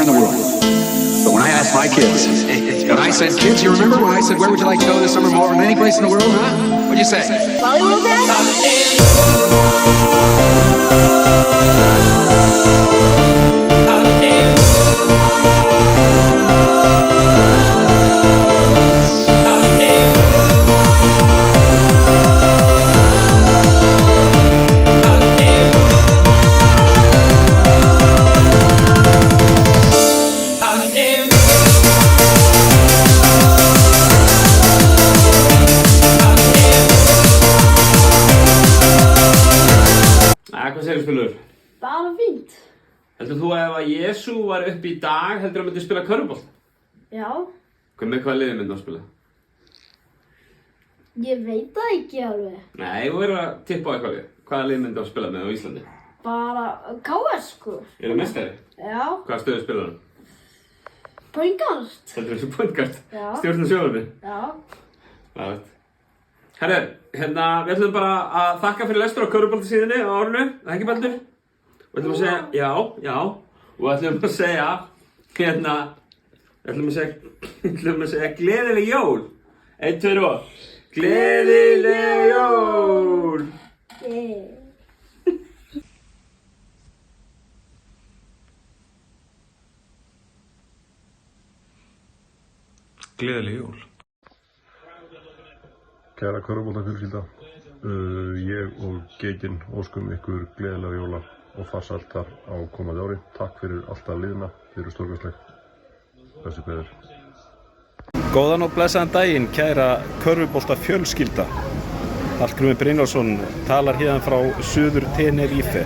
anywhere in the world. But when I asked my kids, when I said, kids, you remember when I said, where would you like to go this summer more than any place in the world, huh? What'd you say? Bollywood, Dad? Hvað segir þú spilur? Bara fínt. Heldur þú ef að Jesú var upp í dag, heldur þú að myndi spila körfubolta? Já. Með hvaða liði myndi að spila? Ég veit það ekki alveg. Nei, þú verður að tippa á eitthvað lið. Hvaða lið myndi að spila með á Íslandi? Bara KS sko. Er það meistari? Já. Hvaða stöðu spilar hann? Point guard. Heldur þessu point guard? Já. Stjórna sjóðunni? Já. Herru, hérna, við ætlum bara að þakka fyrir lestur á körfuboltasíðunni á árinu, það ekki Baldur? Við ætlum að segja, já, og við ætlum að segja, hérna, við ætlum að segja gleðileg jól. 1, 2 og gleðileg jól! Gleðileg jól. Kæra körfuboltafjölskylda, ég og Geitinn óskum ykkur gleðilega jóla og farsældar á komandi ári. Takk fyrir alltaf liðna, þið eru stórkostleg. Bestu kveðjur. Góðan og blessaðan daginn, kæra körfuboltafjölskylda. Hallgrímur Brynjólfsson talar hérna frá Suður Tenerife.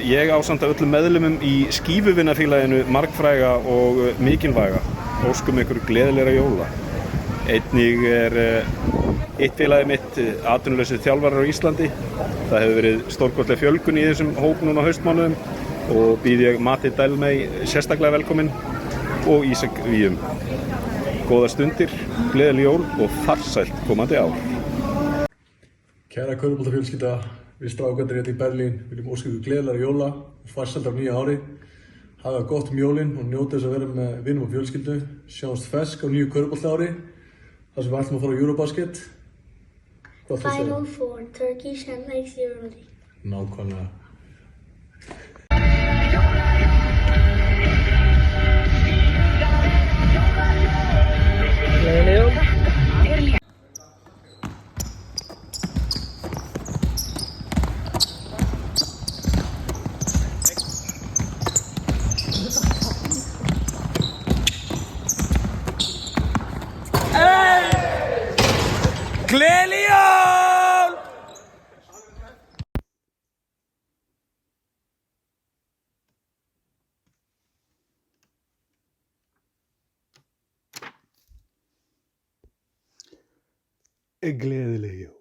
Ég ásamt af öllum meðlumum í skífuvinnarfélaginu margfræga og mikilvæga óskum ykkur gleðilegra jóla. Einnig eitt félagi mitt atvinnulausir þjálfarar á Íslandi. Það hefur verið stórkostleg fjölgun í þessum hóp núna á haustmánuðum og býð ég Matti Dælmey sérstaklega velkominn og Ísak Víum. Góðar stundir, gleðileg jól og farsælt komandi ár. Kæra körfuboltafjölskylda, við strákarnir hérna í Berlín viljum óska ykkur gleðilegra jóla og farsældar á nýja ári. Hafa gott jólin og njóta þess að vera með vinum og fjölskyldu. Sjáumst fersk á nýju körfuboltaári. þar sem við ætlum að fara á Eurobasket. Final Four, Turkish and next EuroLeague. Nákvæmlega. Gleðileg jól! Gleðileg jól.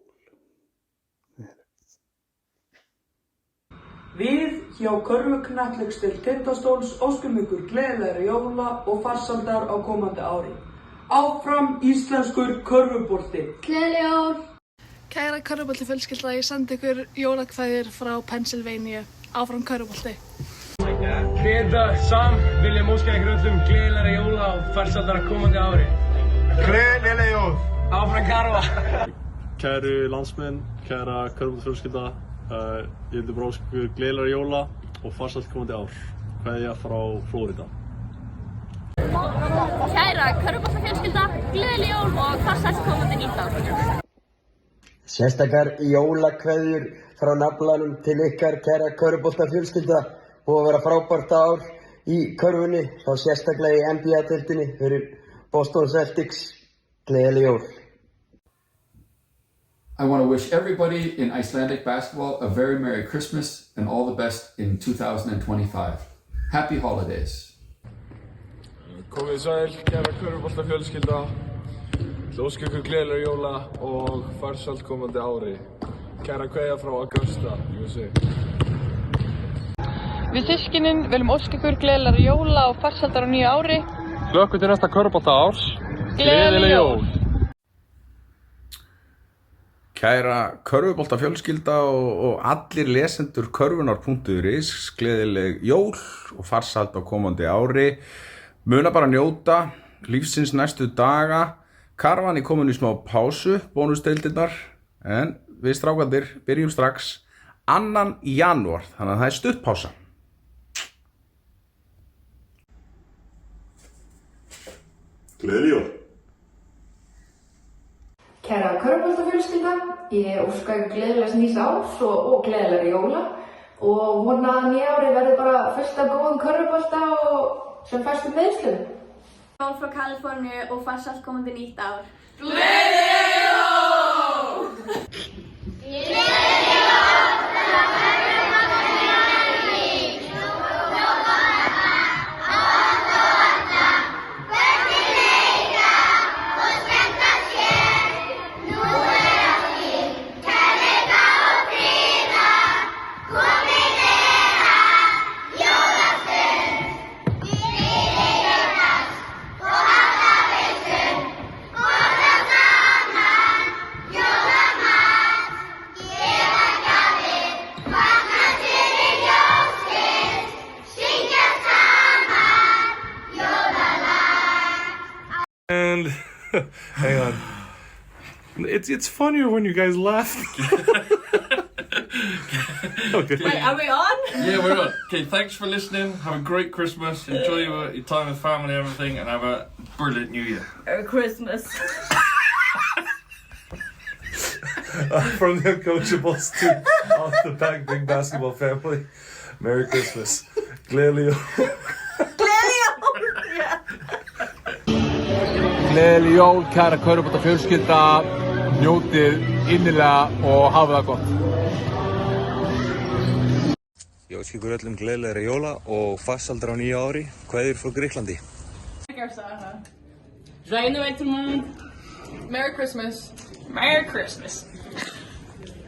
Við hjá Körfuknattleiksdeild Tindastóls óskum ykkur gleðilegra jóla og farsældar á komandi ári. Áfram íslenskur körfubolti. Gleðileg jól! Kæra körfuboltafjölskylda, ég sendi ykkur jólakveðjur frá Pennsylvania. Áfram körfubolti. Við Sam viljum óska ykkur öllum gleðilegra jóla og farsældar á komandi ári. Gleðileg jól! Áfram Karva! Kæru landsmenn, kæra körfuboltafjölskylda, ég vildi bara óska ykkur gleðilegra jóla og farsælt komandi ár. Kveðja frá Flórida. Kæra körfuboltafjölskylda, gleðileg jól og farsælt komandi nýtt ár. Sérstakar jólakveðjur frá naflanum til ykkar, kæra körfuboltafjölskylda. Búið að vera frábært ár í körfunni, þá sérstaklega í NBA-deildinni fyrir Boston Celtics. Gleðileg jól. I want to wish everybody in Icelandic basketball a very Merry Christmas and all the best in 2025. Happy holidays. Komið sæl, kæra körfuboltafjölskylda. Óska ykkur gleðilegra jóla og farsælt komandi ári. Kæra kveðja frá Augusta, USA. Við systkinin viljum óska ykkur gleðilegra jóla og farsældar á nýju ári. Glökkur til næsta körfuboltaárs. Gleðileg jól! Kæra körfuboltafjölskylda og allir lesendur körfunar.is, gleðileg jól og farsæld á komandi ári. Muna bara njóta lífsins næstu daga. Karvan er komin í smá pásu, bónusdeildirnar, en við strákarnir byrjum strax 2. janúar, þannig að það er stutt pása. Gleðileg jól. Kæra körfuboltafjölskylda, ég óska ykkur gleðilegs nýs árs og gleðilega jóla og vona að nýja ári verði bara fullt af góðum körfubolta og sem fæstum meiðslum. Jól frá Kaliforníu og farsælt komandi nýtt ár. Gleðileg jól! Gleðileg jól! And hang on, it's funnier when you guys laugh. Okay. Wait, are we on? Yeah, we're on. Okay, thanks for listening. Have a great Christmas. Enjoy your time with family and everything, and have a brilliant New Year. Merry Christmas. From the Uncoachables to Off the Back Big Basketball Family, Merry Christmas. Gleðileg jól. Gleðileg jól, kæra körfuboltafjölskylda, njótið innilega og hafið það gott. Ég óska ykkur öllum gleðilegra jóla og farsældar á nýja ári. Kveðjur frá Grikklandi. Merry Christmas. Merry Christmas.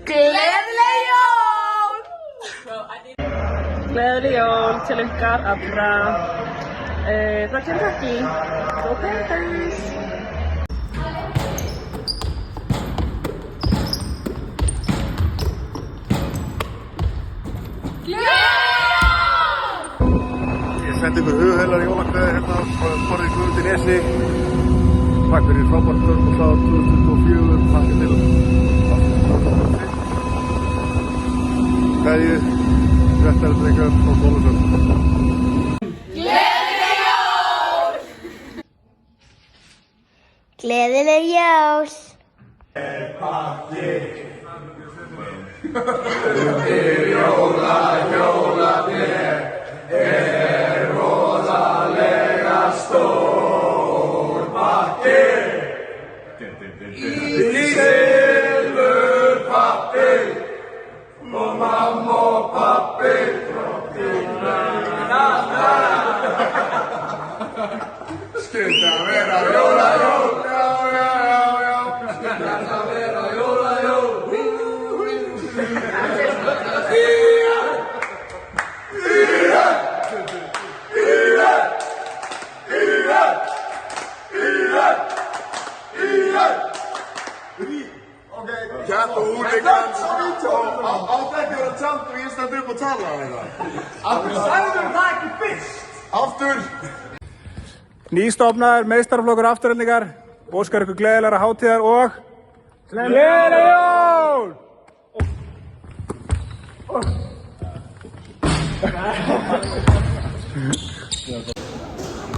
Gleðileg jól! Gleðileg jól til ykkar allra frá Kentucky. Go Panthers! Ég sendi ykkur hugheilar jólakveði hérna á borðið í Guðmundi Nesi. Takk fyrir frábært körfubolta 2024, takk til kveðju, Réttarhaldingar og Bólusöfn. Gleðileg jól! Gleðileg jól! Jólatré rosalega stór pakki í silfurpappi og mamma og pappi skyldi að vera jólajól, já, já, já, já, skyldi að vera jólajól. Kjartu húligans átt ekki vera tjald og ég stend upp og tala á þetta. Aftur sagður það ekki fyrst. Aftur. Nýstofnaður meistaraflokkur Aftureldingar óskar ykkur gleðilegra hátíðar og gleðileg jól!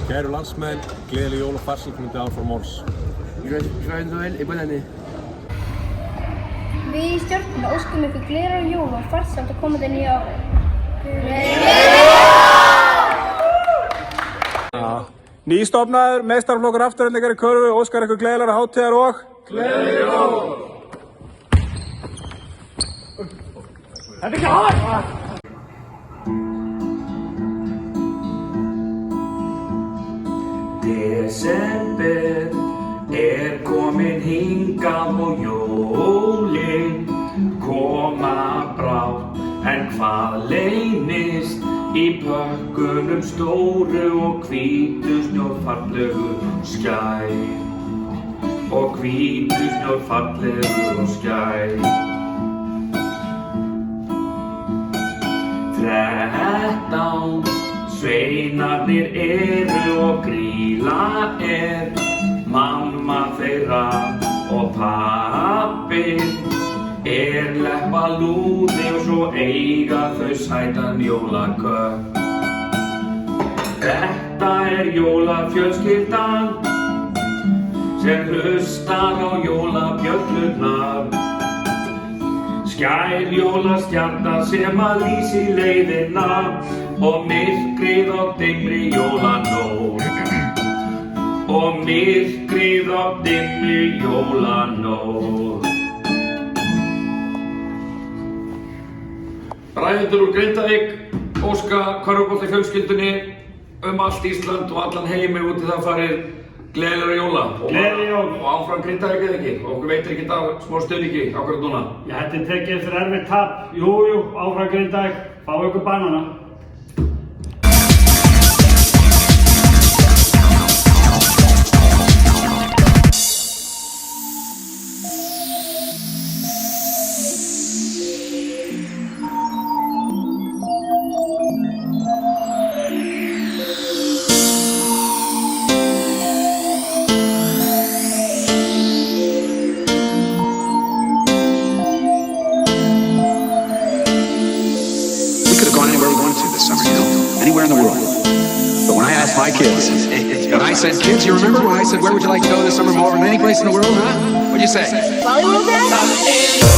Kæru landsmenn, gleðileg jól og farsæld komandi ár frá Móls. Við í stjórnuna óskum ykkur gleðilegra jóla og farsæld á komandi nýja ári. Nýstofnaður meistaraflokkur Aftureldingar í körfu óskar ykkur gleðilegra hátíðar og Gleðileg jól! Þetta er ekki hægt! Desember komin hingað og jólin koma brátt, en hvað leynist í pökkunum stóru og hvítu snjófallegu skæ? og hvítur snjór fallegur og skær. 13 sveinarnir eru og Grýla mamma þeirra og pabbi leppalúði og svo eiga þau sætan jólaköpp. Þetta jólafjölskyldan sem hlustar á jólabjöllurnar. Skær jólastjarna sem lýsi leiðina og myrkrið á dimmri jólanótt. Og myrkrið á dimmri jólanótt. Ræðendur úr Grindavík óska körfuboltafjölskyldunni allt Ísland og allan heimi út í það farið gleðilegra jóla. Gleðileg jól. Og áfram Grindavík eða ekki? Okkur veitir ekki af smá stuðningi ákveðið núna. Já, þetta tekið eftir erfitt tap. Jú, áfram Grindavík. Fá ykkur banana. Anywhere in the world. But when I asked my kids, when I said, kids, you remember when I said, where would you like to go this summer more than any place in the world, huh? What'd you say? Bollywood, Dad?